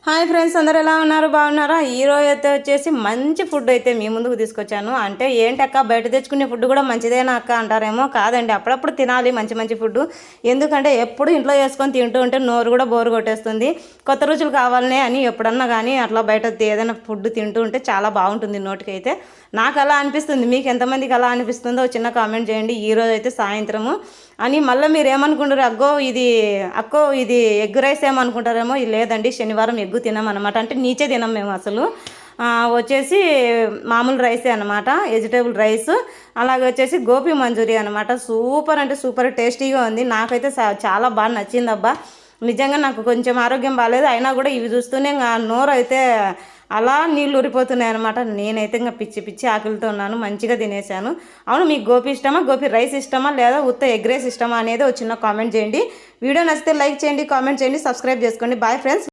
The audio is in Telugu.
హాయ్ ఫ్రెండ్స్, అందరు ఎలా ఉన్నారు? బాగున్నారా? ఈరోజు అయితే వచ్చేసి మంచి ఫుడ్ అయితే మీ ముందుకు తీసుకొచ్చాను. అంటే ఏంటక్క బయట తెచ్చుకునే ఫుడ్ కూడా మంచిదేనా అక్క అంటారేమో. కాదండి, అప్పుడప్పుడు తినాలి మంచి మంచి ఫుడ్. ఎందుకంటే ఎప్పుడు ఇంట్లో చేసుకొని తింటూ ఉంటే నోరు కూడా బోరు కొట్టేస్తుంది. కొత్త రుచులు కావాలనే అని ఎప్పుడన్నా కానీ అట్లా బయట ఏదైనా ఫుడ్ తింటూ ఉంటే చాలా బాగుంటుంది నోటికైతే. నాకు అలా అనిపిస్తుంది. మీకు ఎంతమందికి అలా అనిపిస్తుందో చిన్న కామెంట్ చేయండి. ఈరోజు అయితే సాయంత్రము అని మళ్ళీ మీరు ఏమనుకుంటారు, అక్కో ఇది ఎగ్ రైస్ ఏమనుకుంటారేమో. లేదండి, శనివారం ఎగ్గు తినమన్నమాట. అంటే నీచే తినం మేము అసలు. వచ్చేసి మామూలు రైసే అనమాట, వెజిటేబుల్ రైస్. అలాగే వచ్చేసి గోబీ మంచూరియా అనమాట. సూపర్ అంటే సూపర్ టేస్టీగా ఉంది. నాకైతే చాలా బాగా నచ్చింది అబ్బా. నిజంగా నాకు కొంచెం ఆరోగ్యం బాగాలేదు, అయినా కూడా ఇవి చూస్తూనే నోరు అయితే అలా నీళ్ళు ఊరిపోతున్నాయి అనమాట. నేనైతే ఇంకా పిచ్చి పిచ్చి ఆకలితో ఉన్నాను. మంచిగా తినేసాను. అవును, మీకు గోపి ఇష్టమా, గోపి రైస్ ఇష్టమా, లేదా ఉత్త ఎగ్ రైస్ ఇష్టమా అనేది ఒక చిన్న కామెంట్ చేయండి. వీడియో నచ్చితే లైక్ చేయండి, కామెంట్ చేయండి, సబ్స్క్రైబ్ చేసుకోండి. Bye friends.